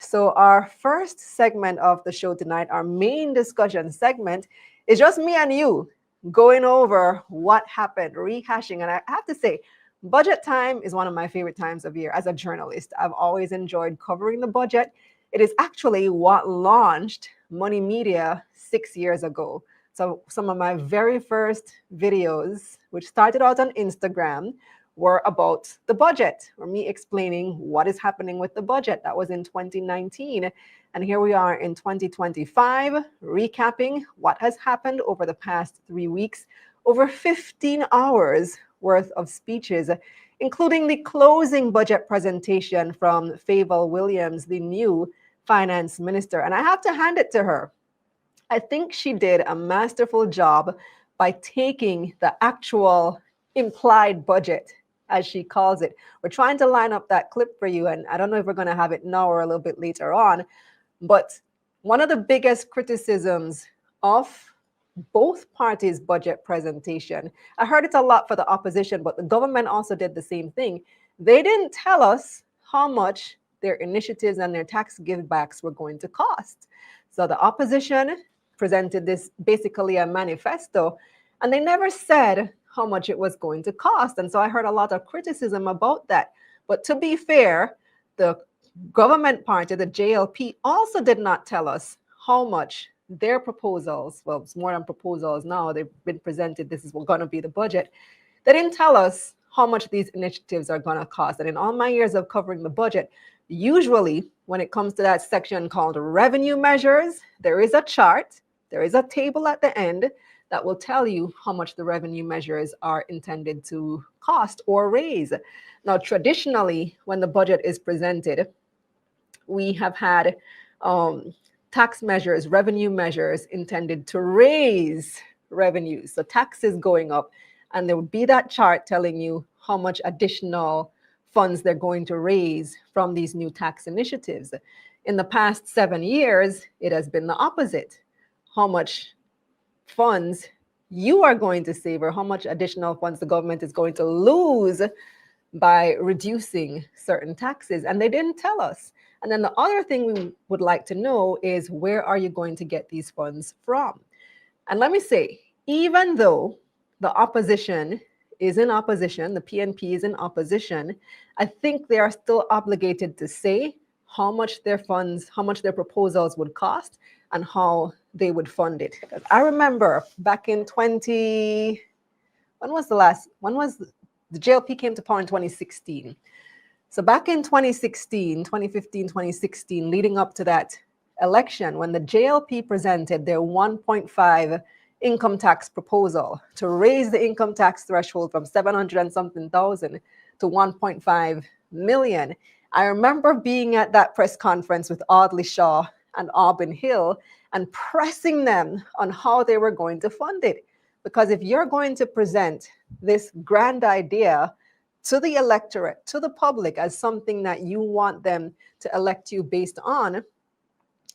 So our first segment of the show tonight, our main discussion segment, is just me and you going over what happened, rehashing. And I have to say, budget time is one of my favorite times of year as a journalist. I've always enjoyed covering the budget. It is actually what launched Money Media 6 years ago. So some of my very first videos, which started out on Instagram, were about the budget, or me explaining what is happening with the budget. That was in 2019. And here we are in 2025, recapping what has happened over the past 3 weeks, over 15 hours worth of speeches, including the closing budget presentation from Fayval Williams, the new finance minister. And I have to hand it to her. I think she did a masterful job by taking the actual implied budget, as she calls it. We're trying to line up that clip for you, and I don't know if we're going to have it now or a little bit later on, but one of the biggest criticisms of both parties' budget presentation, I heard it a lot for the opposition, but the government also did the same thing. They didn't tell us how much their initiatives and their tax givebacks were going to cost. So the opposition presented this basically a manifesto, and they never said how much it was going to cost. And so I heard a lot of criticism about that. But to be fair, the government party, the JLP, also did not tell us how much their proposals, well, it's more than proposals now, they've been presented, this is going to be the budget. They didn't tell us how much these initiatives are going to cost. And in all my years of covering the budget, usually when it comes to that section called revenue measures, there is a chart, there is a table at the end that will tell you how much the revenue measures are intended to cost or raise. Now, traditionally, when the budget is presented, we have had tax measures, revenue measures intended to raise revenues. So taxes going up, and there would be that chart telling you how much additional funds they're going to raise from these new tax initiatives. In the past 7 years, it has been the opposite. How much funds you are going to save, or how much additional funds the government is going to lose by reducing certain taxes. And they didn't tell us. And then the other thing we would like to know is, where are you going to get these funds from? And let me say, even though the opposition is in opposition, the PNP is in opposition, I think they are still obligated to say how much their funds, how much their proposals would cost, and how they would fund it. Because I remember back in when was the JLP came to power in 2016. So back in 2016, 2015, 2016, leading up to that election, when the JLP presented their 1.5 income tax proposal to raise the income tax threshold from 700 and something thousand to 1.5 million. I remember being at that press conference with Audley Shaw and Auburn Hill and pressing them on how they were going to fund it. Because if you're going to present this grand idea to the electorate, to the public, as something that you want them to elect you based on,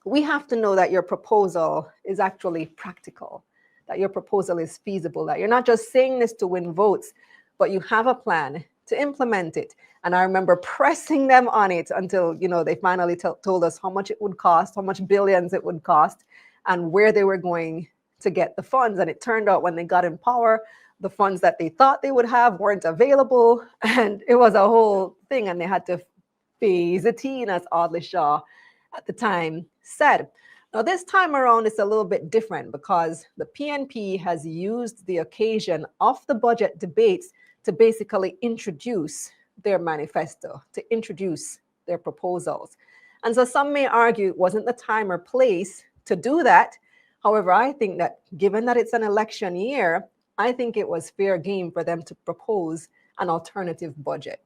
we have to know that your proposal is actually practical, that your proposal is feasible, that you're not just saying this to win votes, but you have a plan to implement it. And I remember pressing them on it until, they finally told us how much it would cost, how much billions it would cost, and where they were going to get the funds. And it turned out when they got in power, the funds that they thought they would have weren't available. And it was a whole thing. And they had to phase it in, as Audley Shaw at the time said. Now, this time around, it's a little bit different because the PNP has used the occasion of the budget debates to basically introduce their manifesto, to introduce their proposals. And so some may argue it wasn't the time or place to do that. However, I think that given that it's an election year, I think it was fair game for them to propose an alternative budget.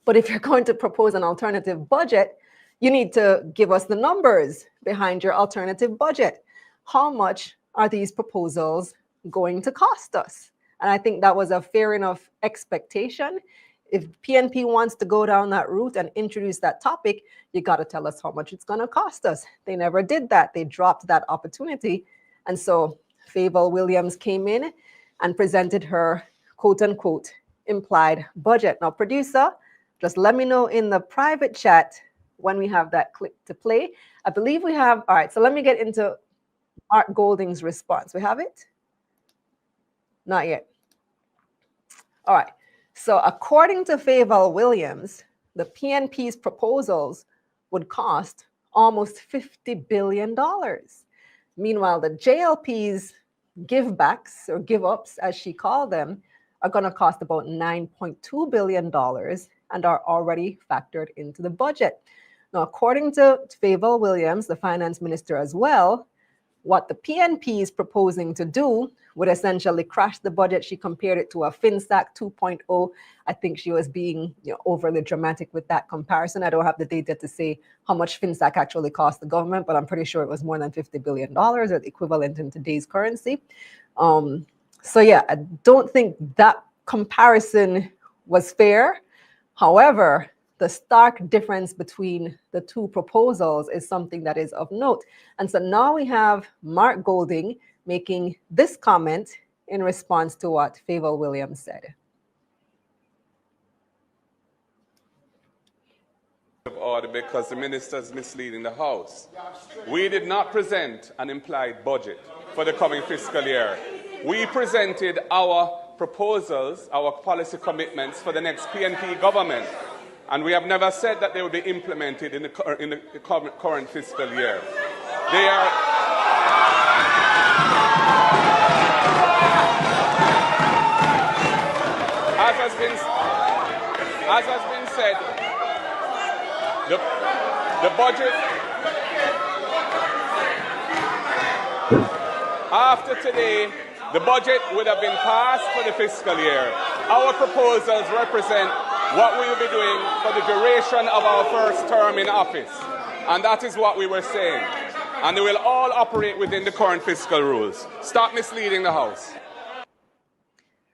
But if you're going to propose an alternative budget, you need to give us the numbers behind your alternative budget. How much are these proposals going to cost us? And I think that was a fair enough expectation. If PNP wants to go down that route and introduce that topic, you got to tell us how much it's going to cost us. They never did that. They dropped that opportunity. And so Fayval Williams came in and presented her quote unquote implied budget. Now, producer, just let me know in the private chat when we have that clip to play. I believe we have, all right, so let me get into Art Golding's response. We have it? Not yet. All right. So according to Fayval Williams, the PNP's proposals would cost almost $50 billion. Meanwhile, the JLP's givebacks or give ups, as she called them, are going to cost about $9.2 billion and are already factored into the budget. Now, according to Fayval Williams, the finance minister as well, what the PNP is proposing to do would essentially crash the budget. She compared it to a FinSac 2.0. I think she was being overly dramatic with that comparison. I don't have the data to say how much FinSac actually cost the government, but I'm pretty sure it was more than $50 billion or the equivalent in today's currency. So yeah, I don't think that comparison was fair. However, the stark difference between the two proposals is something that is of note. And so now we have Mark Golding making this comment in response to what Fayval Williams said. Of order because the minister is misleading the House. We did not present an implied budget for the coming fiscal year. We presented our proposals, our policy commitments for the next PNP government. And we have never said that they will be implemented in the current fiscal year. They are... As has been said, the budget... After today, the budget would have been passed for the fiscal year. Our proposals represent what we will be doing for the duration of our first term in office. And that is what we were saying. And they will all operate within the current fiscal rules. Stop misleading the House.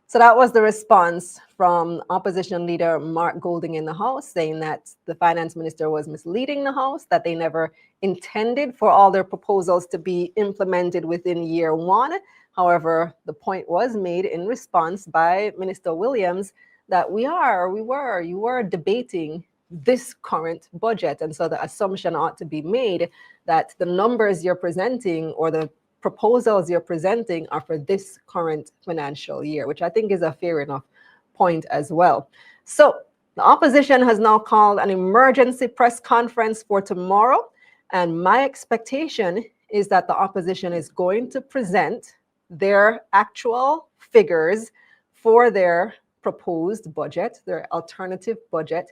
So that was the response from opposition leader Mark Golding in the House, saying that the finance minister was misleading the House, that they never intended for all their proposals to be implemented within year one. However, the point was made in response by Minister Williams that you were debating this current budget. And so the assumption ought to be made that the numbers you're presenting or the proposals you're presenting are for this current financial year, which I think is a fair enough point as well. So the opposition has now called an emergency press conference for tomorrow. And my expectation is that the opposition is going to present their actual figures for their proposed budget, their alternative budget,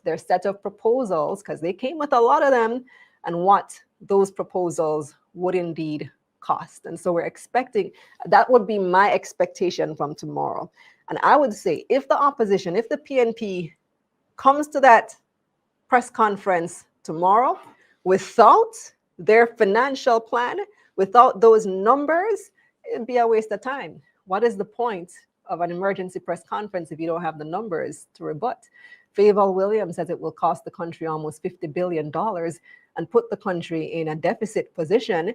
their set of proposals, because they came with a lot of them, and what those proposals would indeed cost. And so we're expecting, that would be my expectation from tomorrow. And I would say if the opposition, if the PNP comes to that press conference tomorrow without their financial plan, without those numbers, it'd be a waste of time. What is the point of an emergency press conference if you don't have the numbers to rebut? Fayval Williams says it will cost the country almost $50 billion and put the country in a deficit position.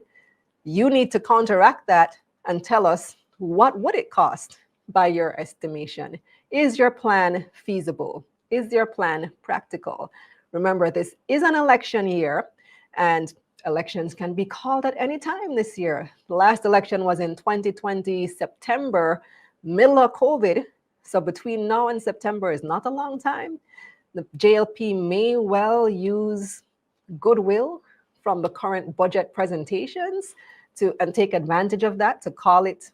You need to counteract that and tell us, what would it cost by your estimation? Is your plan feasible? Is your plan practical? Remember, this is an election year, and elections can be called at any time this year. The last election was in 2020, September, middle of COVID. So between now and September is not a long time. The JLP may well use goodwill from the current budget presentations and take advantage of that to call it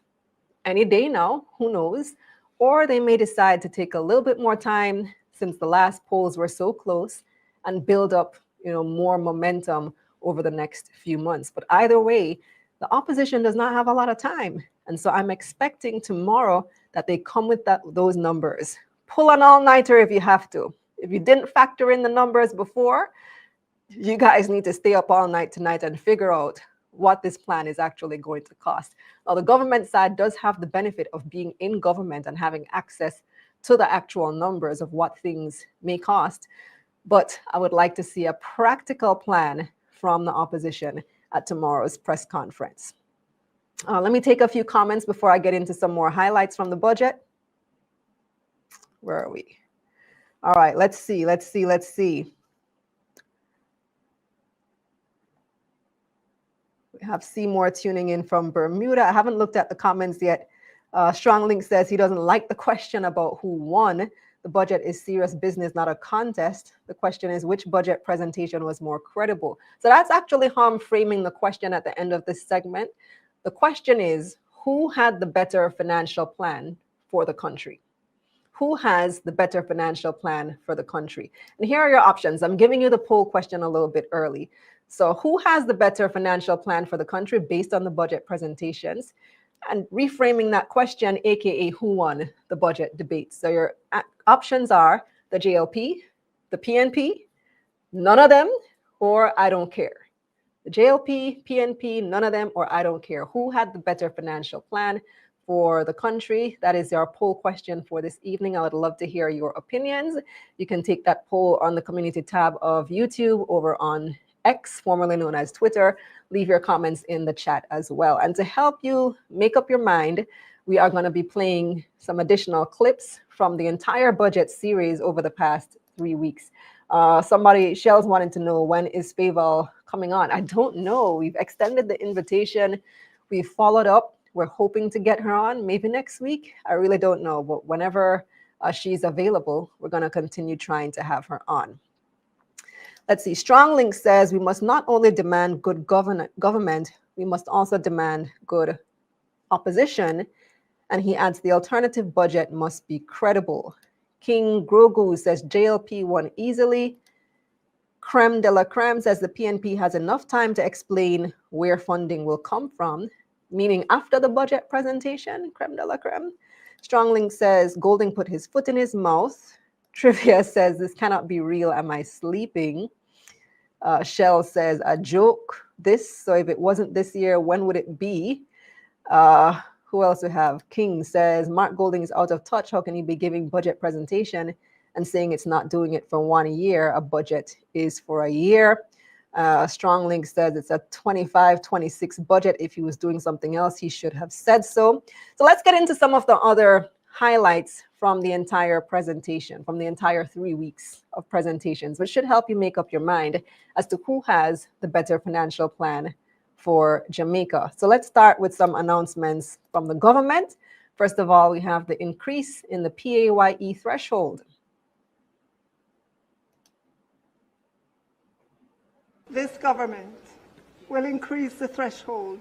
any day now, who knows? Or they may decide to take a little bit more time since the last polls were so close and build up, more momentum over the next few months. But either way, the opposition does not have a lot of time. And so I'm expecting tomorrow that they come with those numbers. Pull an all-nighter if you have to. If you didn't factor in the numbers before, you guys need to stay up all night tonight and figure out what this plan is actually going to cost. Now, the government side does have the benefit of being in government and having access to the actual numbers of what things may cost. But I would like to see a practical plan from the opposition at tomorrow's press conference. Let me take a few comments before I get into some more highlights from the budget. Where are we? All right, let's see. We have Seymour tuning in from Bermuda. I haven't looked at the comments yet. Strong Link says he doesn't like the question about who won. The budget is serious business, not a contest. The question is, which budget presentation was more credible? So that's actually how I'm framing the question at the end of this segment. The question is, who had the better financial plan for the country? Who has the better financial plan for the country? And here are your options. I'm giving you the poll question a little bit early. So who has the better financial plan for the country based on the budget presentations? And reframing that question, AKA who won the budget debate. So your options are the JLP, the PNP, none of them, or I don't care. The JLP, PNP, none of them, or I don't care. Who had the better financial plan for the country? That is our poll question for this evening. I would love to hear your opinions. You can take that poll on the community tab of YouTube over on X, formerly known as Twitter. Leave your comments in the chat as well. And to help you make up your mind, we are going to be playing some additional clips from the entire budget series over the past 3 weeks. Shell's wanting to know, when is Faval coming on? I don't know. We've extended the invitation. We've followed up. We're hoping to get her on maybe next week. I really don't know. But whenever she's available, we're going to continue trying to have her on. Let's see. Strong Link says we must not only demand good government, we must also demand good opposition. And he adds the alternative budget must be credible. King Grogu says JLP won easily. Creme de la Creme says the PNP has enough time to explain where funding will come from, meaning after the budget presentation, creme de la creme. Strong Link says Golding put his foot in his mouth. Trivia says this cannot be real. Am I sleeping? Shell says a joke. So if it wasn't this year, when would it be? Who else we have? King says Mark Golding is out of touch. How can he be giving budget presentation and saying it's not doing it for 1 year? A budget is for a year. Strong Link says it's a 25-26 budget. If he was doing something else, he should have said so. So let's get into some of the other highlights from the entire presentation, from the entire 3 weeks of presentations, which should help you make up your mind as to who has the better financial plan for Jamaica. So let's start with some announcements from the government. First of all, we have the increase in the PAYE threshold. This government will increase the threshold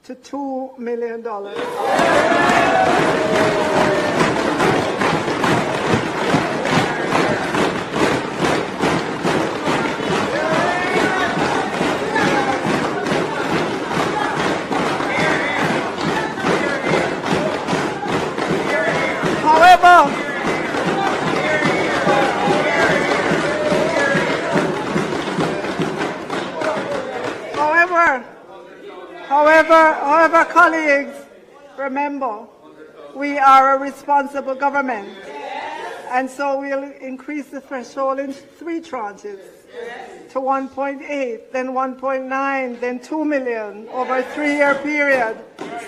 to $2 million. However, colleagues, remember, we are a responsible government, and so we'll increase the threshold in 3 tranches, to 1.8, then 1.9, then 2 million over a 3-year period,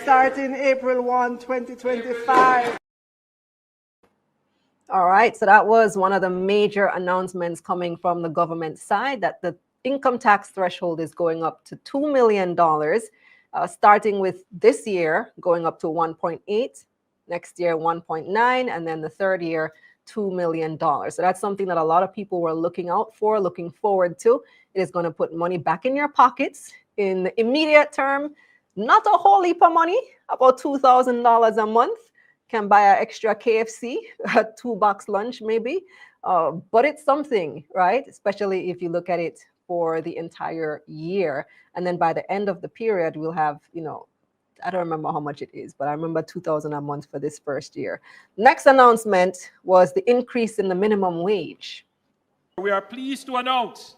starting April 1, 2025. All right, so that was one of the major announcements coming from the government side, that the income tax threshold is going up to $2 million, starting with this year, going up to 1.8, next year 1.9, and then the third year, $2 million. So that's something that a lot of people were looking out for, looking forward to. It is going to put money back in your pockets in the immediate term. Not a whole heap of money, about $2,000 a month. Can buy an extra KFC, a 2-box lunch maybe. But it's something, right? Especially if you look at it for the entire year. And then by the end of the period, we'll have, I don't remember how much it is, but I remember $2,000 a month for this first year. Next announcement was the increase in the minimum wage. We are pleased to announce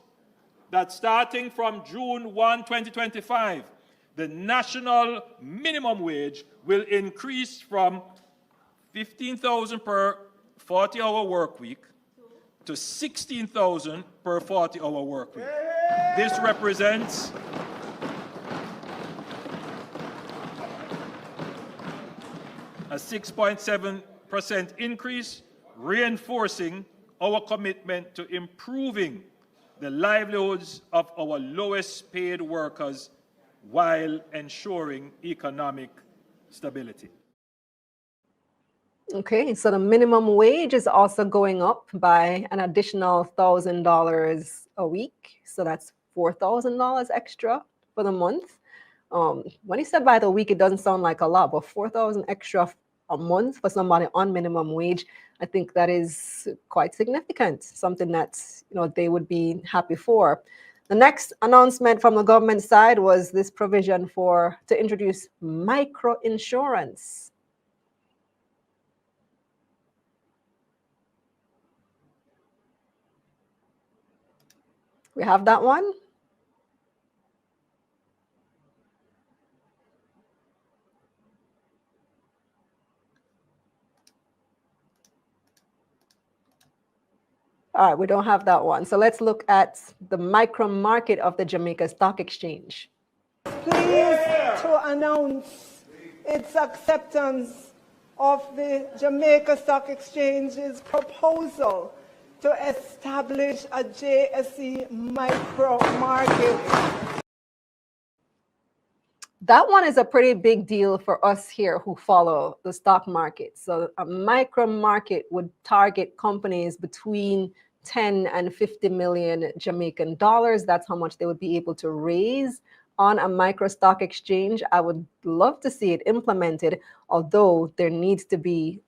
that starting from June 1, 2025, the national minimum wage will increase from $15,000 per 40-hour work week to $16,000 per 40-hour work week. This represents a 6.7% increase, reinforcing our commitment to improving the livelihoods of our lowest paid workers while ensuring economic stability. Okay, so the minimum wage is also going up by an additional $1,000 a week. So that's $4,000 extra for the month. When you said by the week, it doesn't sound like a lot, but $4,000 extra a month for somebody on minimum wage, I think that is quite significant. Something that they would be happy for. The next announcement from the government side was this provision to introduce micro insurance. We have that one. All right, we don't have that one. So let's look at the micro market of the Jamaica Stock Exchange. Pleased to announce its acceptance of the Jamaica Stock Exchange's proposal to establish a JSE micro market. That one is a pretty big deal for us here who follow the stock market. So a micro market would target companies between 10 and 50 million Jamaican dollars. That's how much they would be able to raise on a micro stock exchange. I would love to see it implemented, although there needs to be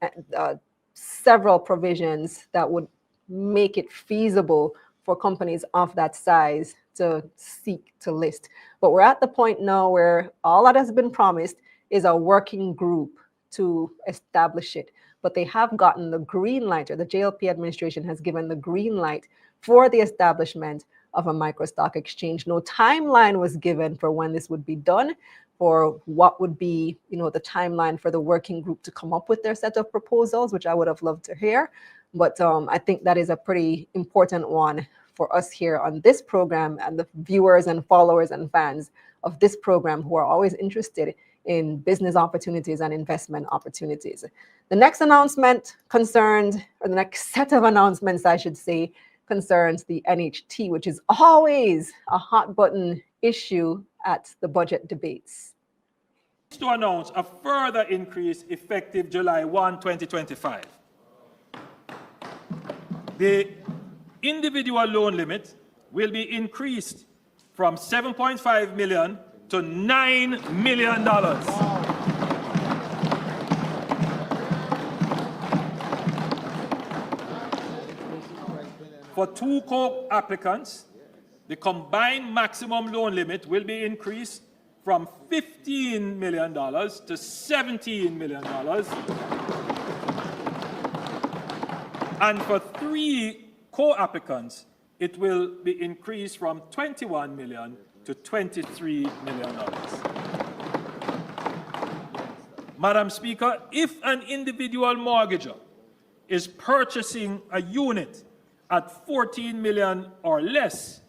several provisions that would make it feasible for companies of that size to seek to list. But we're at the point now where all that has been promised is a working group to establish it. But they have gotten the green light, or the JLP administration has given the green light for the establishment of a micro stock exchange. No timeline was given for when this would be done, or what would be, the timeline for the working group to come up with their set of proposals, which I would have loved to hear. But I think that is a pretty important one for us here on this program, and the viewers and followers and fans of this program who are always interested in business opportunities and investment opportunities. The next announcement concerned, or the next set of announcements, I should say, concerns the NHT, which is always a hot button issue at the budget debates. To announce a further increase effective July 1, 2025. The individual loan limit will be increased from $7.5 million to $9 million. For two co-applicants, the combined maximum loan limit will be increased from $15 million to $17 million. And for three co-applicants, it will be increased from $21 million to $23 million. Madam Speaker, if an individual mortgager is purchasing a unit at $14 million or less,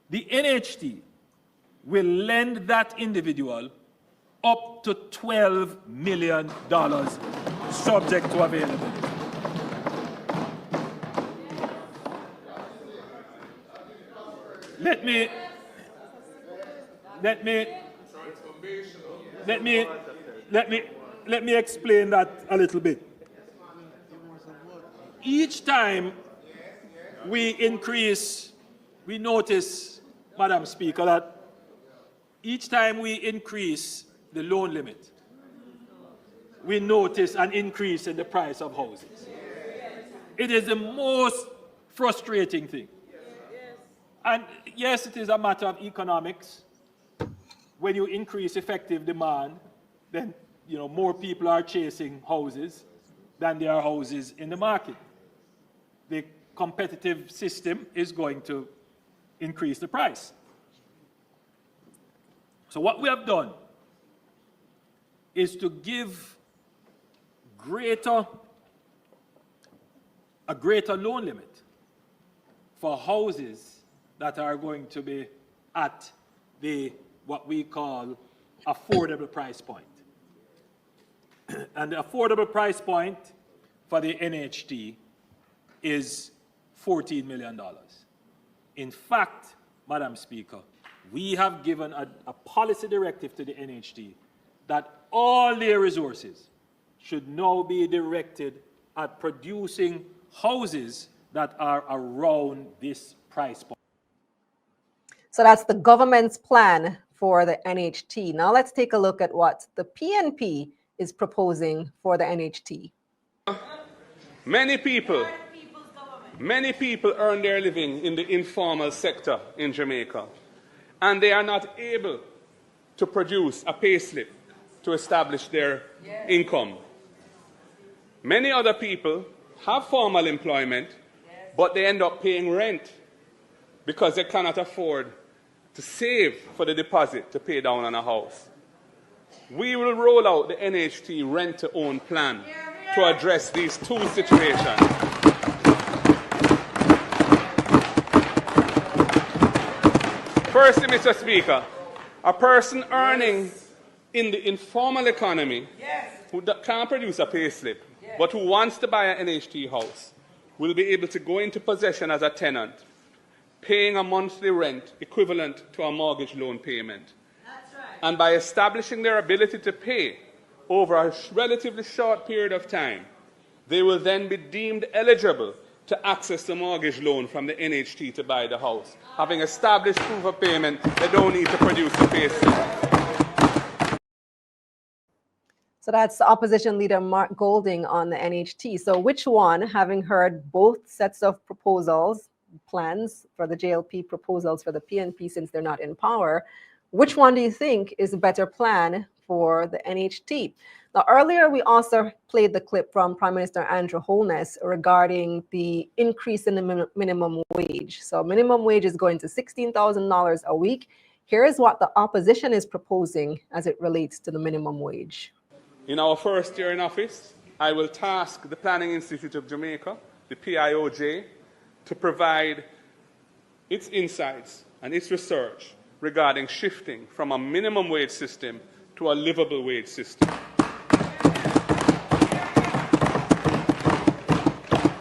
the NHT will lend that individual up to $12 million, subject to availability. Let me explain that a little bit. Each time we increase, we notice, Madam Speaker, that each time we increase the loan limit, we notice an increase in the price of houses. It is the most frustrating thing. And yes, it is a matter of economics. When you increase effective demand, then more people are chasing houses than there are houses in the market. The competitive system is going to increase the price. So what we have done is to give a greater loan limit for houses that are going to be at what we call affordable price point. And the affordable price point for the NHT is $14 million. In fact, Madam Speaker, we have given a policy directive to the NHT that all their resources should now be directed at producing houses that are around this price point. So that's the government's plan for the NHT. Now let's take a look at what the PNP is proposing for the NHT. Many people earn their living in the informal sector in Jamaica, and they are not able to produce a payslip to establish their income. Many other people have formal employment, but they end up paying rent because they cannot afford to save for the deposit to pay down on a house. We will roll out the NHT rent-to-own plan to address these two situations. Firstly, Mr. Speaker, a person earning in the informal economy who can't produce a payslip, but who wants to buy an NHT house, will be able to go into possession as a tenant, paying a monthly rent equivalent to a mortgage loan payment. That's right. And by establishing their ability to pay over a relatively short period of time, they will then be deemed eligible to access the mortgage loan from the NHT to buy the house. Having established proof of payment, they don't need to produce a payslip. So that's Opposition Leader Mark Golding on the NHT. So which one, having heard both sets of proposals, plans for the JLP, proposals for the PNP since they're not in power, which one do you think is a better plan for the NHT? Now, earlier we also played the clip from Prime Minister Andrew Holness regarding the increase in the minimum wage. So minimum wage is going to $16,000 a week. Here is what the opposition is proposing as it relates to the minimum wage. In our first year in office, I will task the Planning Institute of Jamaica, the PIOJ, to provide its insights and its research regarding shifting from a minimum wage system to a livable wage system.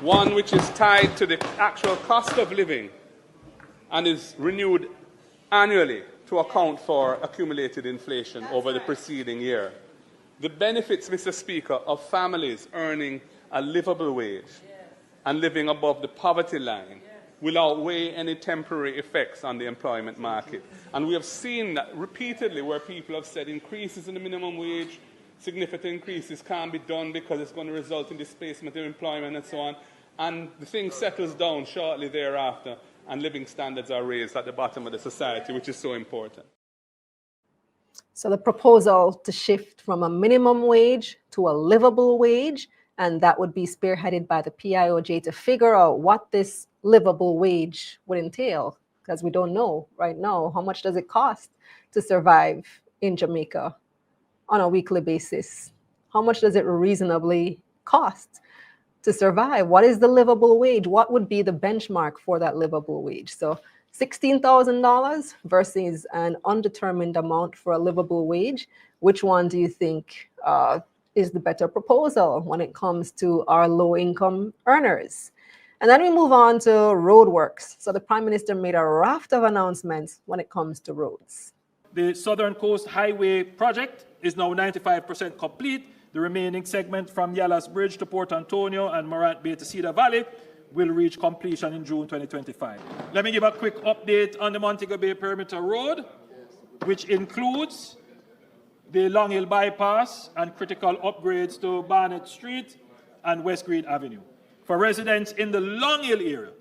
One which is tied to the actual cost of living and is renewed annually to account for accumulated inflation over the preceding year. The benefits, Mr. Speaker, of families earning a livable wage and living above the poverty line will outweigh any temporary effects on the employment market. And we have seen that repeatedly where people have said increases in the minimum wage, significant increases can't be done because it's going to result in displacement of employment and so on. And the thing settles down shortly thereafter and living standards are raised at the bottom of the society, which is so important. So the proposal to shift from a minimum wage to a livable wage, and that would be spearheaded by the PIOJ to figure out what this livable wage would entail, because we don't know right now how much does it cost to survive in Jamaica on a weekly basis. How much does it reasonably cost to survive? What is the livable wage? What would be the benchmark for that livable wage? So $16,000 versus an undetermined amount for a livable wage. Which one do you think is the better proposal when it comes to our low-income earners? And then we move on to roadworks. So the Prime Minister made a raft of announcements when it comes to roads. The Southern Coast Highway project is now 95% complete. The remaining segment from Yallah's Bridge to Port Antonio and Morant Bay to Cedar Valley will reach completion in June 2025. Let me give a quick update on the Montego Bay Perimeter Road, which includes the Long Hill Bypass and critical upgrades to Barnett Street and West Green Avenue. For residents in the Long Hill area,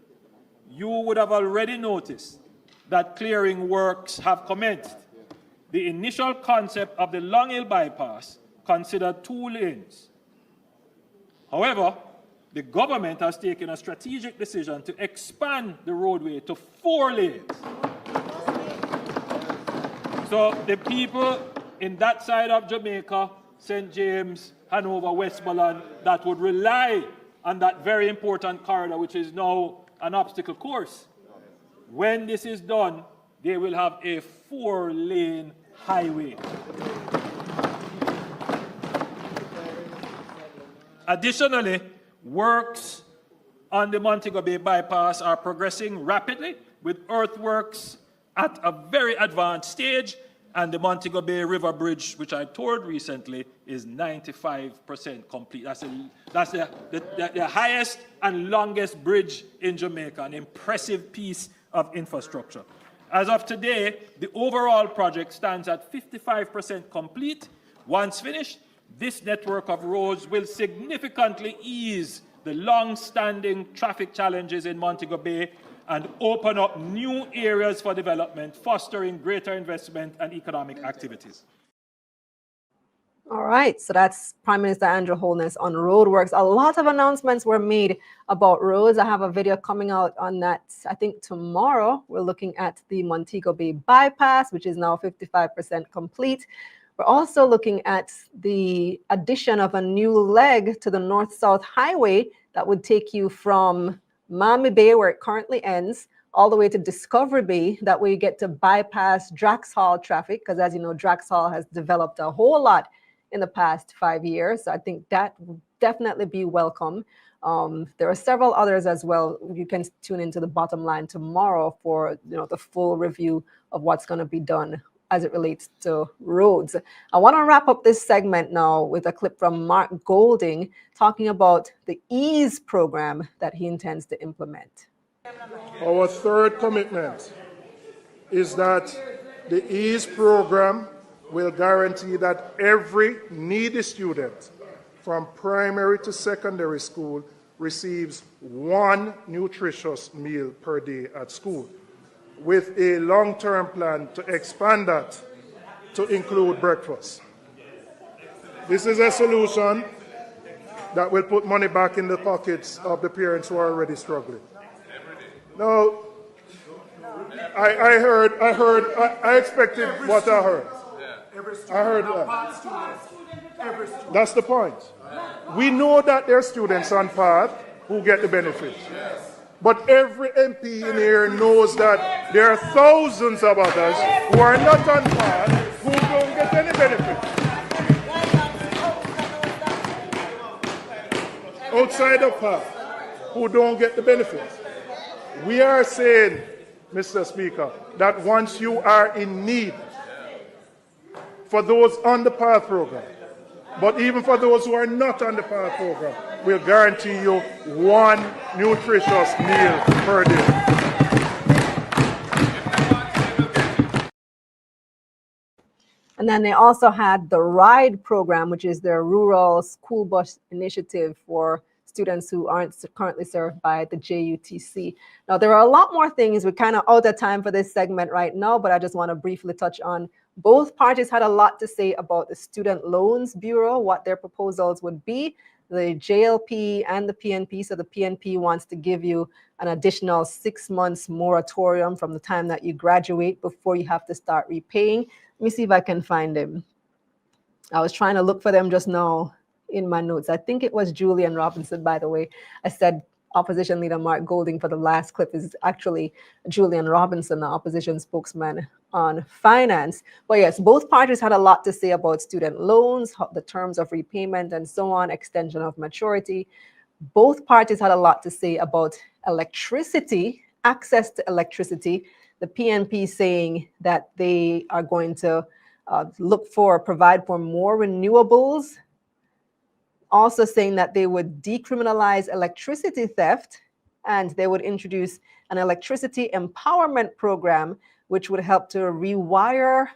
you would have already noticed that clearing works have commenced. The initial concept of the Long Hill Bypass considered 2 lanes. However, the government has taken a strategic decision to expand the roadway to 4 lanes. So the people in that side of Jamaica, St. James, Hanover, Westmoreland, that would rely on that very important corridor, which is now an obstacle course, when this is done, they will have a 4-lane highway. Additionally, works on the Montego Bay Bypass are progressing rapidly with earthworks at a very advanced stage, and the Montego Bay River Bridge, which I toured recently, is 95% complete. That's the highest and longest bridge in Jamaica, an impressive piece of infrastructure. As of today, the overall project stands at 55% complete. Once finished, this network of roads will significantly ease the long-standing traffic challenges in Montego Bay and open up new areas for development, fostering greater investment and economic activities. All right, so that's Prime Minister Andrew Holness on roadworks. A lot of announcements were made about roads. I have a video coming out on that, I think tomorrow. We're looking at the Montego Bay bypass, which is now 55% complete. We're also looking at the addition of a new leg to the North-South Highway that would take you from Miami Bay, where it currently ends, all the way to Discovery Bay. That way you get to bypass Draxhall traffic, because as you know, Draxhall has developed a whole lot in the past 5 years. So I think that would definitely be welcome. There are several others as well. You can tune into the bottom line tomorrow for the full review of what's going to be done as it relates to roads. I want to wrap up this segment now with a clip from Mark Golding talking about the EASE program that he intends to implement. Our third commitment is that the EASE program will guarantee that every needy student from primary to secondary school receives one nutritious meal per day at school, with a long-term plan to expand that to include breakfast. This is a solution that will put money back in the pockets of the parents who are already struggling. Now, I expected what I heard. I heard that. That's the point. We know that there are students on path who get the benefit. But every MP in here knows that there are thousands of others who are not on path who don't get any benefit. Outside of path, who don't get the benefit. We are saying, Mr. Speaker, that once you are in need, for those on the path program, but even for those who are not on the path program, we'll guarantee you one nutritious meal per day. And then they also had the RIDE program, which is their rural school bus initiative for students who aren't currently served by the JUTC. Now, there are a lot more things. We're kind of out of time for this segment right now, but I just want to briefly touch on both parties had a lot to say about the Student Loans Bureau, what their proposals would be. The JLP and the PNP. So the PNP wants to give you an additional 6 months moratorium from the time that you graduate before you have to start repaying. Let me see if I can find them. I was trying to look for them just now in my notes. I think it was Julian Robinson, by the way. I said opposition leader Mark Golding for the last clip is actually Julian Robinson, the opposition spokesman on finance. But yes, both parties had a lot to say about student loans, the terms of repayment and so on, extension of maturity. Both parties had a lot to say about electricity, access to electricity. The PNP saying that they are going to provide for more renewables, also saying that they would decriminalize electricity theft and they would introduce an electricity empowerment program which would help to rewire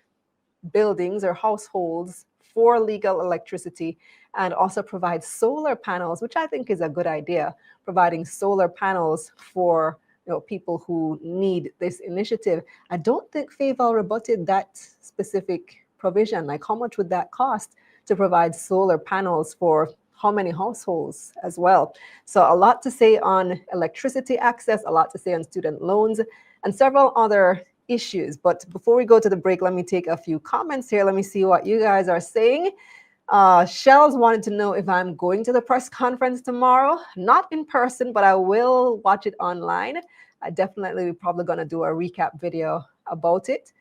buildings or households for legal electricity and also provide solar panels, which I think is a good idea, providing solar panels for people who need this initiative. I don't think FAVAL rebutted that specific provision. Like, how much would that cost to provide solar panels for how many households as well? So a lot to say on electricity access, a lot to say on student loans, and several other issues. But before we go to the break, let me take a few comments here. Let me see what you guys are saying. Shells wanted to know if I'm going to the press conference tomorrow. Not in person, but I will watch it online. I definitely probably going to do a recap video about it.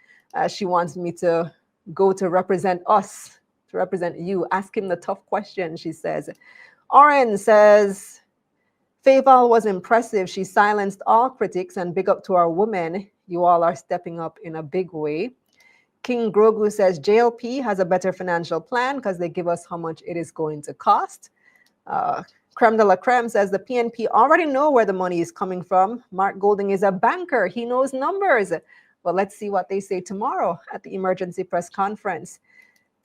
She wants me to go to represent us, to represent you. Ask him the tough question, she says. Oren says, FAVAL was impressive. She silenced all critics, and big up to our women You all are stepping up in a big way. King Grogu says JLP has a better financial plan because they give us how much it is going to cost. Creme de la Creme says the PNP already know where the money is coming from. Mark Golding is a banker. He knows numbers. Well, let's see what they say tomorrow at the emergency press conference.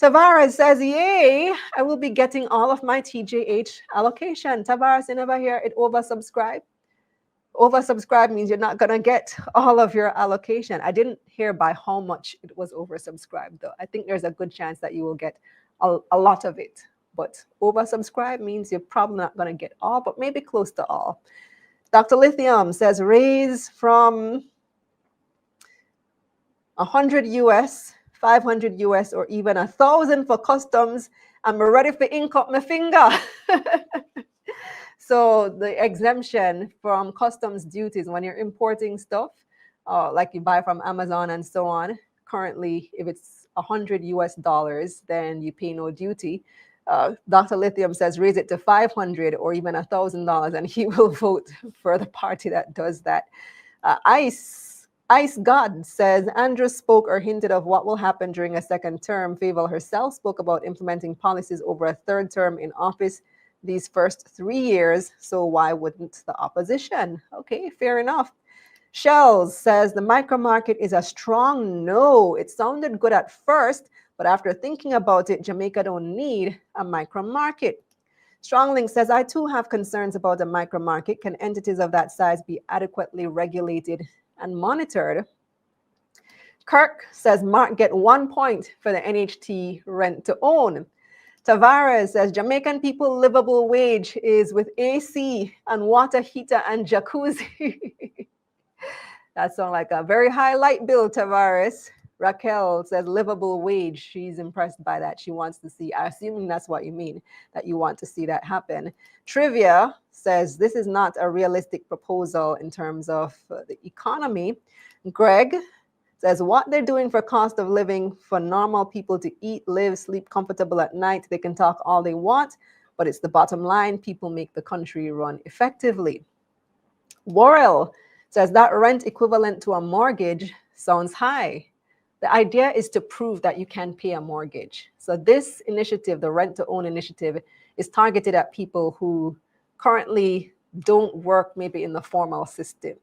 Tavares says, yay, I will be getting all of my TJH allocation. Tavares, you never hear it oversubscribed? Oversubscribed means you're not going to get all of your allocation. I didn't hear by how much it was oversubscribed, though. I think there's a good chance that you will get a lot of it. But oversubscribed means you're probably not going to get all, but maybe close to all. Dr. Lithium says, raise from 100 US, 500 US, or even 1,000 for customs. I'm ready for ink up my finger. So the exemption from customs duties when you're importing stuff, like you buy from Amazon and so on, currently, if it's 100 US dollars, then you pay no duty. Dr. Lithium says raise it to 500 or even $1,000, and he will vote for the party that does that. Ice God says Andrew spoke or hinted of what will happen during a second term. Favel herself spoke about implementing policies over a third term in office these first 3 years. So why wouldn't the opposition? Okay, fair enough. Shells says the micro market is a strong no. It sounded good at first, but after thinking about it, Jamaica don't need a micro market. Stronglink says, I too have concerns about the micro market. Can entities of that size be adequately regulated and monitored? Kirk says, Mark get 1 point for the NHT rent to own. Tavares says, Jamaican people livable wage is with AC and water heater and jacuzzi. That sounds like a very high light bill, Tavares. Raquel says livable wage. She's impressed by that. She wants to see, I assume that's what you mean, that you want to see that happen. Trivia says this is not a realistic proposal in terms of the economy. Greg says what they're doing for cost of living for normal people to eat, live, sleep comfortable at night. They can talk all they want, but it's the bottom line. People make the country run effectively. Worrell says that rent equivalent to a mortgage sounds high. The idea is to prove that you can pay a mortgage. So this initiative, the rent to own initiative, is targeted at people who currently don't work maybe in the formal system.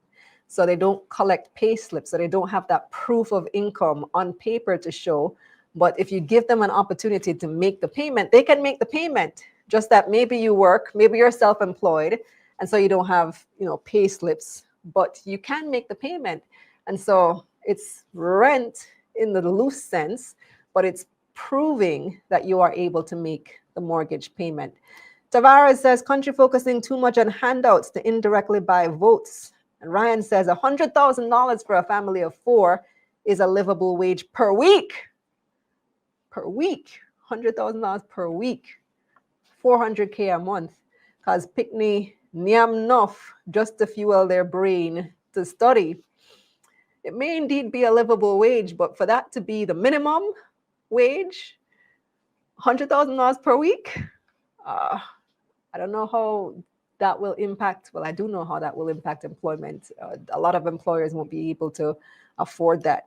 So they don't collect pay slips, so they don't have that proof of income on paper to show. But if you give them an opportunity to make the payment, they can make the payment. Just that maybe you work, maybe you're self-employed, and so you don't have, pay slips, but you can make the payment. And so it's rent in the loose sense, but it's proving that you are able to make the mortgage payment. Tavares says country focusing too much on handouts to indirectly buy votes. And Ryan says $100,000 for a family of 4 is a livable wage per week. Per week, $100,000 per week, $400K a month. Because Pickney niam enough just to fuel their brain to study. It may indeed be a livable wage, but for that to be the minimum wage, $100,000 per week, I don't know how that will impact. Well, I do know how that will impact employment. A lot of employers won't be able to afford that.